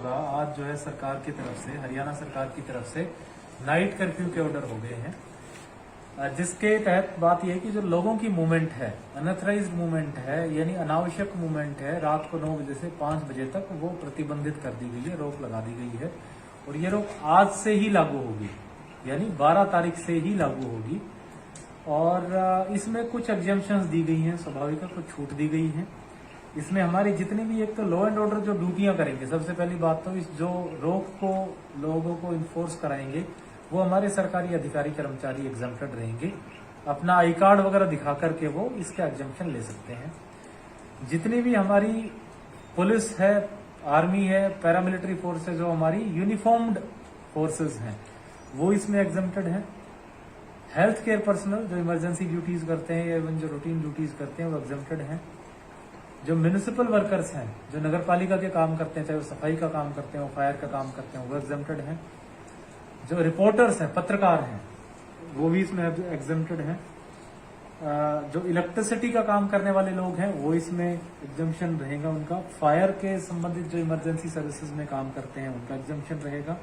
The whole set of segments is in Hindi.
होगा, आज जो है सरकार की तरफ से, हरियाणा सरकार की तरफ से नाइट कर्फ्यू के ऑर्डर हो गए हैं, जिसके तहत बात यह है कि जो लोगों की मूवमेंट है, अनऑथराइज्ड मूवमेंट है, यानी अनावश्यक मूवमेंट है, रात को 9 बजे से 5 बजे तक वो प्रतिबंधित कर दी गई है, रोक लगा दी गई है। और ये रोक आज से ही लागू होगी, यानी 12 तारीख से ही लागू होगी। और इसमें कुछ एग्जम्पशंस दी गई हैं, स्वाभाविक है, कुछ छूट दी गई हैं। इसमें हमारी जितनी भी, एक तो लॉ एंड ऑर्डर जो ड्यूटियां करेंगे, सबसे पहली बात तो इस जो रोक को लोगों को इन्फोर्स कराएंगे वो हमारे सरकारी अधिकारी कर्मचारी एग्जम्प्टेड रहेंगे। अपना आई कार्ड वगैरह दिखा करके वो इसका एग्जम्पशन ले सकते हैं। जितनी भी हमारी पुलिस है, आर्मी है, पैरामिलिट्री फोर्स है, जो हमारी यूनिफॉर्म्ड फोर्सेस हैं, वो इसमें एग्जम्प्टेड हैं। हेल्थ केयर पर्सनल जो इमरजेंसी ड्यूटीज करते हैं या इवन जो रूटीन ड्यूटीज करते हैं वो एग्जम्प्टेड हैं। जो म्यूनिसिपल वर्कर्स हैं, जो नगर पालिका के काम करते हैं, चाहे वो सफाई का काम करते हैं, वो फायर का काम करते हैं, वो एग्जम्प्टेड हैं। जो रिपोर्टर्स हैं, पत्रकार हैं, वो भी इसमें एग्जम्प्टेड हैं। जो इलेक्ट्रिसिटी का काम करने वाले लोग हैं वो इसमें एग्जम्पशन रहेगा उनका। फायर के संबंधित जो इमरजेंसी सर्विसेज में काम करते हैं उनका एग्जम्पशन रहेगा।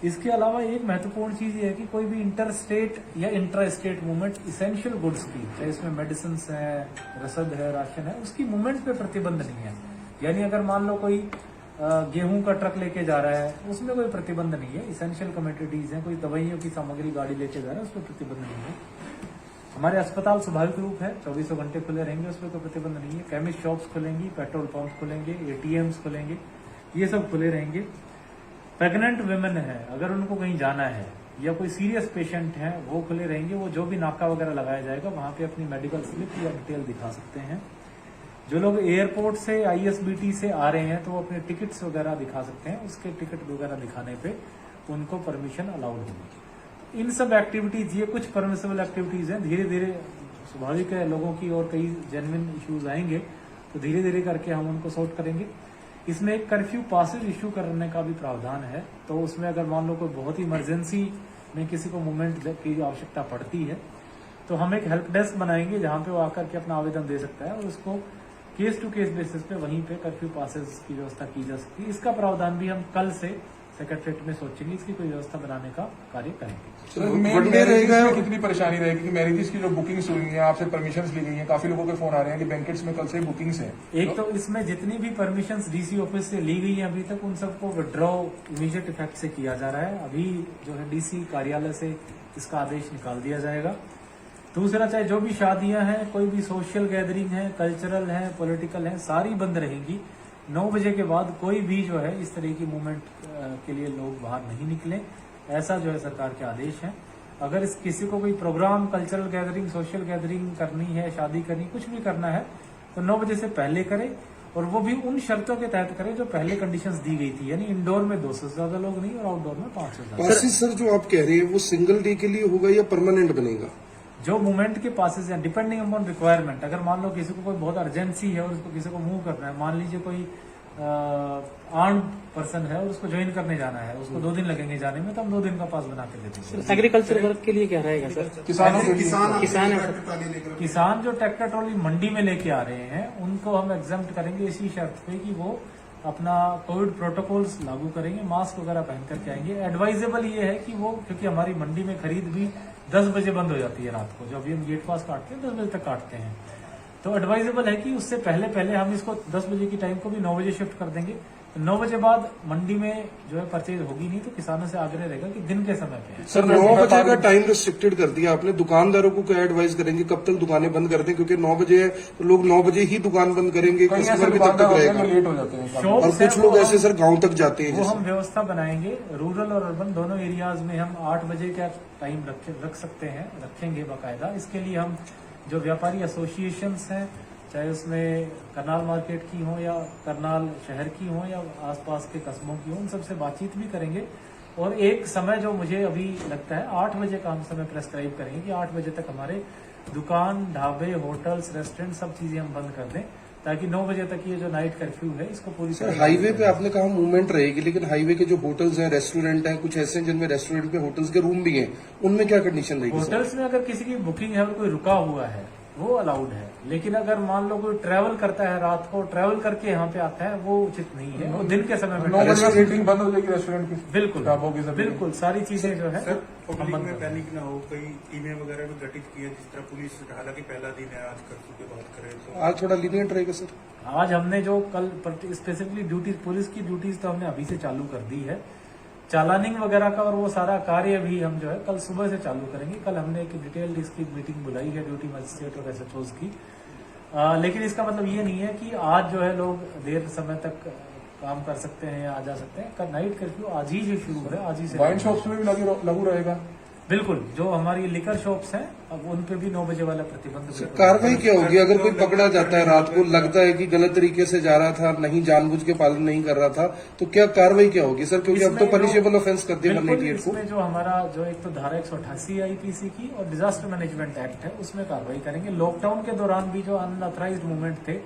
इसके अलावा एक महत्वपूर्ण चीज ये है कि कोई भी इंटर स्टेट या intra state movement essential goods की, चाहे इसमें मेडिसिन है, रसद है, राशन है, उसकी मूवमेंट पे प्रतिबंध नहीं है। यानी अगर मान लो कोई गेहूं का ट्रक लेके जा रहा है, उसमें कोई प्रतिबंध नहीं है। इसेंशियल कमोडिटीज है, कोई दवाइयों की सामग्री गाड़ी लेके जा रहा है, उसमें प्रतिबंध नहीं है। हमारे अस्पताल स्वाभाविक रूप है 24 घंटे खुले रहेंगे, उसमें कोई प्रतिबंध नहीं है। केमिस्ट शॉप्स खुलेंगी, पेट्रोल पंप खुलेंगे, एटीएम्स खुलेंगे, ये सब खुले रहेंगे। प्रेग्नेंट वुमेन है, अगर उनको कहीं जाना है, या कोई सीरियस पेशेंट है, वो खुले रहेंगे। वो जो भी नाका वगैरह लगाया जाएगा वहां पे अपनी मेडिकल स्लिप या डिटेल दिखा सकते हैं। जो लोग एयरपोर्ट से, आईएसबीटी से आ रहे हैं तो वो अपने टिकट्स वगैरह दिखा सकते हैं। उसके टिकट वगैरह दिखाने पे उनको परमिशन अलाउड होगी। इन सब एक्टिविटीज, ये कुछ परमिसेबल एक्टिविटीज हैं। धीरे धीरे स्वाभाविक है, लोगों की और कई जेन्युइन इश्यूज आएंगे तो धीरे धीरे करके हम उनको सॉर्ट करेंगे। इसमें एक कर्फ्यू पासेज इश्यू करने का भी प्रावधान है। तो उसमें अगर मान लो कोई बहुत ही इमरजेंसी में किसी को मूवमेंट की आवश्यकता पड़ती है तो हम एक हेल्प डेस्क बनाएंगे जहां पे वो आकर के अपना आवेदन दे सकता है और उसको केस टू केस बेसिस पे वहीं पे कर्फ्यू पासेज की व्यवस्था की जा सकती है। इसका प्रावधान भी हम कल से सेक्रेटरीट में सोचेंगे, इसकी कोई व्यवस्था बनाने का कार्य करेंगे। रहेगा कितनी परेशानी रहेगी कि मैरिजेस की जो बुकिंग्स हुई हैं, आपसे परमिशंस ली गई हैं, काफी लोगों के फोन आ रहे हैं कि बैंकेट्स में कल से बुकिंग्स हैं। एक तो इसमें जितनी भी परमिशंस डीसी ऑफिस से ली गई हैं अभी तक, उन सबको विड्रॉ इमीडिएट इफेक्ट से किया जा रहा है। अभी जो है डीसी कार्यालय से इसका आदेश निकाल दिया जाएगा। दूसरा, चाहे जो भी शादियां हैं, कोई भी सोशल गैदरिंग है, कल्चरल है, पॉलिटिकल है, सारी बंद रहेंगी। 9 बजे के बाद कोई भी जो है इस तरह की मूवमेंट के लिए लोग बाहर नहीं निकले, ऐसा जो है सरकार के आदेश है। अगर किसी को कोई program, cultural gathering, social gathering करनी है, शादी करनी, कुछ भी करना है तो 9 बजे से पहले करे, और वो भी उन शर्तों के तहत करे जो पहले कंडीशंस दी गई थी। यानी इंडोर में 200 से ज्यादा लोग नहीं और आउटडोर में 500 से ज्यादा। सर, जो आप कह रहे हैं वो सिंगल डे के लिए होगा या परमानेंट बनेगा? जो मूवमेंट के पासेस हैं, डिपेंडिंग अपॉन रिक्वायरमेंट। अगर मान लो किसी को कोई बहुत अर्जेंसी है और उसको किसी को मूव करना है, मान लीजिए कोई आर्म्ड पर्सन है और उसको ज्वाइन करने जाना है, उसको 2 दिन लगेंगे जाने में, तो हम 2 दिन का पास बना के देते हैं। एग्रीकल्चर वर्क के लिए क्या रहेगा सर? किसान जो ट्रैक्टर ट्रॉली मंडी में लेके आ रहे हैं उनको हम एग्जाम्प्ट करेंगे इसी शर्त पे कि वो अपना कोविड प्रोटोकॉल्स लागू करेंगे, मास्क वगैरह पहन करके आएंगे। एडवाइजेबल ये है कि वो, क्योंकि हमारी मंडी में खरीद भी 10 बजे बंद हो जाती है रात को, जब भी हम गेट पास काटते हैं 10 बजे तक काटते हैं, तो एडवाइजेबल है कि उससे पहले हम इसको 10 बजे की टाइम को भी 9 बजे शिफ्ट कर देंगे। तो 9 बजे बाद मंडी में जो है परचेज होगी नहीं, तो किसानों से आग्रह रहेगा कि दिन के समय पे। सर, 9 बजे का टाइम रिस्ट्रिक्टेड कर दिया आपने। दुकानदारों को क्या एडवाइस करेंगे, कब तक दुकानें बंद कर दें? क्योंकि 9 बजे है तो लोग 9 बजे ही दुकान बंद करेंगे, कस्टमर भी तब तक रहेगा, लेट हो जाते हैं। और कुछ लोग ऐसे सर गाँव तक जाते हैं। वो हम व्यवस्था बनाएंगे, रूरल और अर्बन दोनों एरियाज में हम 8 बजे का टाइम रख सकते हैं, रखेंगे बाकायदा। इसके लिए हम जो व्यापारी एसोसिएशंस हैं, चाहे उसमें करनाल मार्केट की हो या करनाल शहर की हो या आसपास के कस्बों की हो, उन सबसे बातचीत भी करेंगे। और एक समय जो मुझे अभी लगता है 8 बजे का हम समय प्रेस्क्राइब करेंगे कि 8 बजे तक हमारे दुकान, ढाबे, होटल्स, रेस्टोरेंट सब चीजें हम बंद कर दें, ताकि 9 बजे तक ये जो नाइट कर्फ्यू है इसको पूरी तरह। हाईवे पे आपने कहा मूवमेंट रहेगी, लेकिन हाईवे के जो होटल्स हैं, रेस्टोरेंट हैं, कुछ ऐसे हैं जिनमें रेस्टोरेंट पे होटल्स के रूम भी हैं, उनमें क्या कंडीशन रहेगी? होटल्स में अगर किसी की बुकिंग है और कोई रुका हुआ है वो अलाउड है। लेकिन अगर मान लो कोई ट्रैवल करता है रात को, ट्रैवल करके यहाँ पे आता है, वो उचित नहीं है। वो दिन के समय में 9 बजे तक सीटिंग बंद हो जाएगी रेस्टोरेंट की, बिल्कुल ढाबों की सभी। बिल्कुल सारी चीजें जो है सर पब्लिक में पैनिक ना हो, कई टीमें वगैरह भी गठित की है, जिस तरह पुलिस, हालांकि पहला दिन है आज, कर्फ्यू की बात करें तो आज थोड़ा लीनियंट रहेगा सर। आज हमने जो कल स्पेसिफिकली ड्यूटीज, पुलिस की ड्यूटीज तो हमने अभी से चालू कर दी है। चालानिंग वगैरह का और वो सारा कार्य भी हम जो है कल सुबह से चालू करेंगे। कल हमने एक डिटेल्ड इसकी मीटिंग बुलाई है ड्यूटी मजिस्ट्रेट और एसएचओज की। लेकिन इसका मतलब ये नहीं है कि आज जो है लोग देर समय तक काम कर सकते हैं या आ जा सकते हैं। कल नाइट कर्फ्यू आज ही से शुरू हो रहा है, आज ही से। वाइन शॉप्स में भी लागू रहेगा। बिल्कुल, जो हमारी लिकर शॉप्स हैं अब उन पे भी 9 बजे वाला प्रतिबंध। सर कार्रवाई क्या होगी अगर कोई पकड़ा जाता है रात को, लगता है कि गलत तरीके से जा रहा था, नहीं जानबूझ के पालन नहीं कर रहा था, तो क्या कार्रवाई क्या होगी सर? क्योंकि अब तो इसमें पनिशेबल ऑफेंस कर दिया बिल्कुल, 198 को। इसमें जो हमारा जो एक तो धारा 188 आईपीसी की और डिजास्टर मैनेजमेंट एक्ट है, उसमें कार्रवाई करेंगे। लॉकडाउन के दौरान भी जो अनऑथराइज्ड मूवमेंट थे,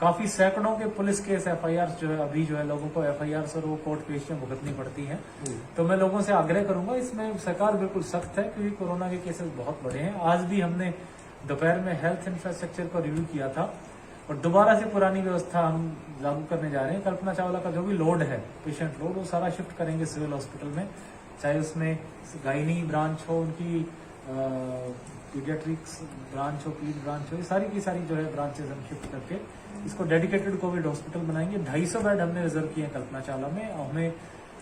काफी सैकड़ों के पुलिस केस एफआईआर जो है अभी जो है लोगों को एफआईआर और वो कोर्ट पेशियां भुगतनी पड़ती हैं। तो मैं लोगों से आग्रह करूंगा, इसमें सरकार बिल्कुल सख्त है क्योंकि कोरोना के केसेस बहुत बढ़े हैं। आज भी हमने दोपहर में हेल्थ इंफ्रास्ट्रक्चर को रिव्यू किया था और दोबारा से पुरानी व्यवस्था हम लागू करने जा रहे हैं। कल्पना चावला का जो भी लोड है, पेशेंट लोड, वो सारा शिफ्ट करेंगे सिविल हॉस्पिटल में, चाहे उसमें गायनी ब्रांच हो, उनकी पीडियाट्रिक्स ब्रांच हो, पीड ब्रांच हो, ये सारी की सारी जो है ब्रांचेस हम शिफ्ट करके इसको डेडिकेटेड कोविड हॉस्पिटल बनाएंगे। 250 बेड हमने रिजर्व किए हैं कल्पना चावला में। हमें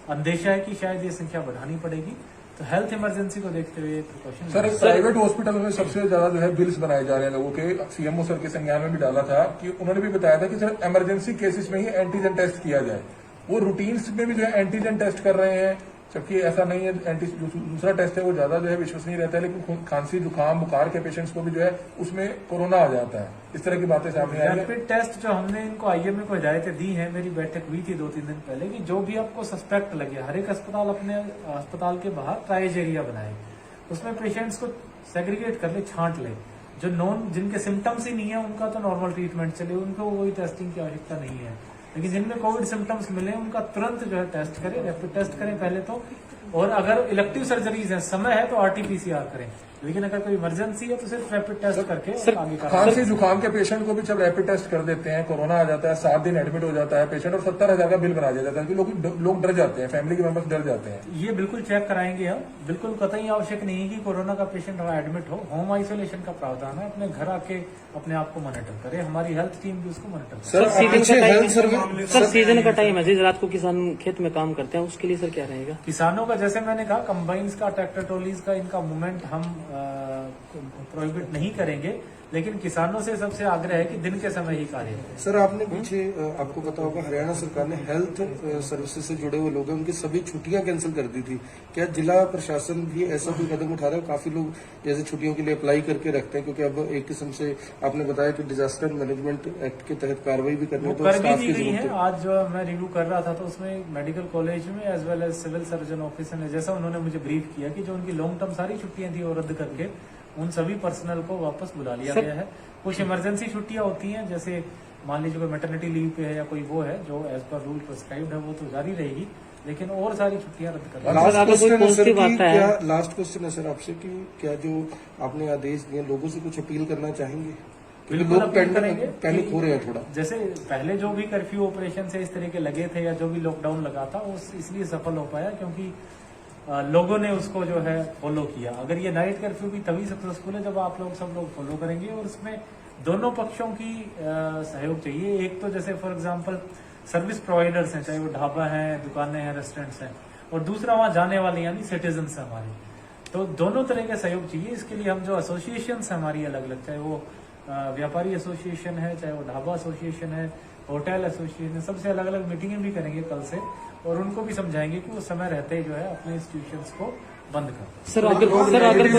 अंदेशा है कि शायद ये संख्या बढ़ानी पड़ेगी, तो हेल्थ इमरजेंसी को देखते हुए प्रिकॉशन। सर प्राइवेट हॉस्पिटल में सबसे ज्यादा जो है बिल्स बनाए जा रहे हैं लोगों के। सीएमओ सर के संज्ञान में भी डाला था कि उन्होंने भी बताया था कि सर इमरजेंसी केसेस में ही एंटीजन टेस्ट किया जाए। वो रूटीन्स में भी जो है एंटीजन टेस्ट कर रहे हैं, जबकि ऐसा नहीं है। दूसरा टेस्ट है वो ज्यादा जो है विश्वसनीय रहता है, लेकिन खांसी जुकाम बुखार के पेशेंट्स को भी जो है उसमें कोरोना आ जाता है। इस तरह की बातें सामने आई है। रैपिड टेस्ट जो हमने इनको आईएमए को हिदायतें दी हैं, मेरी बैठक हुई थी 2-3 दिन पहले, कि जो भी आपको सस्पेक्ट लगे, हर एक अस्पताल अपने अस्पताल के बाहर ट्राइज एरिया बनाए, उसमें पेशेंट्स को सेग्रीगेट कर ले, छांट ले। जो नॉन, जिनके सिम्टम्स ही नहीं है उनका तो नॉर्मल ट्रीटमेंट चले, उनको कोई टेस्टिंग की आवश्यकता नहीं है। लेकिन जिनमें कोविड सिम्टम्स मिले उनका तुरंत जो है टेस्ट करें, रैपिड टेस्ट करें पहले तो। और अगर इलेक्टिव सर्जरीज है, समय है, तो आरटीपीसीआर करें। लेकिन अगर कोई इमरजेंसी है तो सिर्फ रैपिड टेस्ट करके आगे का। खांसी जुकाम के पेशेंट को भी जब रैपिड टेस्ट कर देते हैं, कोरोना आ जाता है, 7 दिन एडमिट हो जाता है पेशेंट और 70,000 का बिल बना दिया जाता है। लोग डर जाते हैं, फैमिली के मेंबर्स डर जाते हैं। ये बिल्कुल चेक कराएंगे हम। बिल्कुल कतई आवश्यक नहीं है कि कोरोना का पेशेंट वहां एडमिट हो। होम आइसोलेशन का प्रावधान है, अपने घर आके अपने आप को मॉनिटर करे। हमारी हेल्थ टीम भी उसको मॉनिटर करे। सर सीजन अच्छे का health time, service sir season का टाइम है, जिस रात को किसान खेत में काम करते हैं उसके लिए सर क्या रहेगा? किसानों का, जैसे मैंने कहा, कंबाइंस का, ट्रैक्टर ट्रॉलीज का, इनका मूवमेंट हम प्रोहिबिट नहीं करेंगे, लेकिन किसानों से सबसे आग्रह है कि दिन के समय ही कार्य करें। सर आपने पीछे आपको पता होगा हरियाणा सरकार ने हेल्थ सर्विसेज से जुड़े हुए लोग हैं उनकी सभी छुट्टियां कैंसिल कर दी थी। क्या जिला प्रशासन भी ऐसा कोई कदम उठा रहा है? काफी लोग जैसे छुट्टियों के लिए अप्लाई करके रखते हैं, क्योंकि अब एक किस्म से आपने बताया कि डिजास्टर मैनेजमेंट एक्ट के तहत कार्रवाई भी करनी है, तो कर भी स्टाफ दी की गई जरूरत है। है। आज जो मैं रिव्यू कर रहा था तो उसमें मेडिकल कॉलेज में as well as civil surgeon officer ने, जैसा उन्होंने मुझे ब्रीफ किया कि जो उनकी लॉन्ग टर्म सारी छुट्टियां थी वो रद्द करके उन सभी पर्सनल को वापस बुला लिया गया है। कुछ इमरजेंसी छुट्टियां होती हैं, जैसे मान लीजिए कोई मैटरनिटी लीव पे है या कोई वो है जो एज पर रूल प्रिस्क्राइब्ड है, वो तो जारी रहेगी, लेकिन और सारी छुट्टियां रद्द कर दी। लास्ट अगर कोई क्वेश्चन है सर पॉजिटिव कि आता है- क्या लास्ट क्वेश्चन है सर आपसे कि क्या जो आपने आदेश दिए लोगों से कुछ अपील करना चाहेंगे? क्योंकि बिल्कुल लोग अपील करेंगे पैनिक कि हो रहे हैं थोड़ा। जैसे पहले जो भी कर्फ्यू ऑपरेशन से इस तरह के लगे थे या जो भी लॉकडाउन लगा था, वो इसलिए सफल हो पाया क्योंकि लोगों ने उसको जो है फॉलो किया। अगर ये नाइट कर्फ्यू भी तभी सक्सेसफुल है जब आप लोग सब लोग फॉलो करेंगे, और उसमें दोनों पक्षों की सहयोग चाहिए। एक तो जैसे फॉर एग्जांपल सर्विस प्रोवाइडर्स हैं, चाहे वो ढाबा हैं, दुकानें हैं, रेस्टोरेंट्स हैं, और दूसरा वहां जाने वाले यानी सिटीजन्स हैं हमारे, तो दोनों तरह का सहयोग चाहिए। इसके लिए हम जो एसोसिएशन है हमारी अलग अलग, चाहे वो व्यापारी एसोसिएशन है, चाहे वो ढाबा एसोसिएशन है, होटल एसोसिएशन है, सबसे अलग अलग मीटिंगें भी करेंगे कल से, और उनको भी समझाएंगे कि वो समय रहते ही जो है अपने इंस्टीट्यूशंस को बंद कर। सर अगर कोई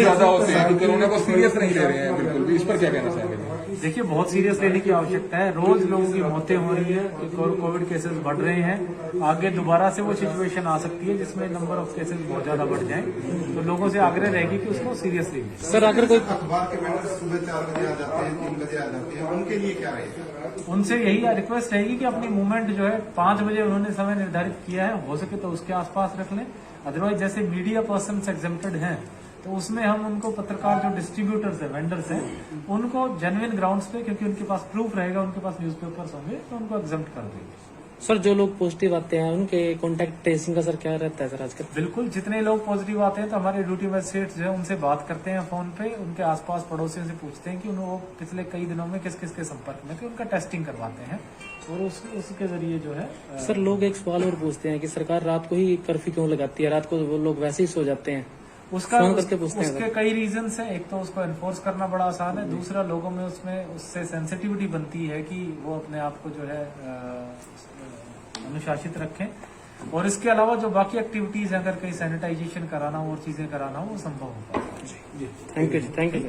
ज्यादा होते हैं कि कोरोना को सीरियस नहीं ले रहे हैं बिल्कुल भी। इस पर क्या कहना चाहेंगे? देखिए, बहुत सीरियस लेने की आवश्यकता है। रोज लोगों की मौतें हो रही है, कोविड केसेस बढ़ रहे हैं। आगे दोबारा से वो सिचुएशन आ सकती है जिसमें नंबर ऑफ केसेस बहुत ज्यादा बढ़ जाएं, तो लोगों से आग्रह रहेगी कि उसको सीरियसली लें। सर अगर कोई अखबार के बैनर सुबह 4 बजे आ जाते हैं, 3 बजे आ जाते हैं, उनके लिए क्या रहेगा? उनसे यही रिक्वेस्ट रहेगी कि अपनी मूवमेंट जो है 5 बजे उन्होंने समय निर्धारित किया है, हो सके तो उसके आसपास रख लें। अदरवाइज जैसे मीडिया पर्सन एग्जेम्प्टेड हैं, तो उसमें हम उनको पत्रकार जो डिस्ट्रीब्यूटर्स है, वेंडर्स हैं, उनको जेन्युइन ग्राउंड्स पे, क्योंकि उनके पास प्रूफ रहेगा, उनके पास न्यूज़पेपर्स होंगे, तो उनको एग्जम्प्ट कर देंगे। सर जो लोग पॉजिटिव आते हैं उनके कॉन्टैक्ट ट्रेसिंग का सर क्या रहता है सर आजकल? बिल्कुल, जितने लोग पॉजिटिव आते हैं तो हमारे ड्यूटी मजिस्ट्रेट जो है उनसे बात करते हैं फोन पे, उनके आसपास पड़ोसियों से पूछते हैं कि वो पिछले कई दिनों में किस किस के संपर्क में थे, उनका टेस्टिंग करवाते हैं और उसके जरिए जो है सर लोग एक सवाल और पूछते हैं कि सरकार रात को ही कर्फ्यू क्यों लगाती है? रात को वो लोग वैसे ही सो जाते हैं। उसका फोन करके पूछते हैं उसके कई रीजंस हैं। एक तो उसको एनफोर्स करना बड़ा आसान है, दूसरा लोगों में उससे सेंसिटिविटी बनती है कि वो अपने आप को जो है अनुशासित रखें, और इसके अलावा जो बाकी एक्टिविटीज है, अगर कहीं सैनिटाइजेशन कराना हो और चीजें कराना हो, वो संभव होगा। थैंक यू जी, थैंक यू।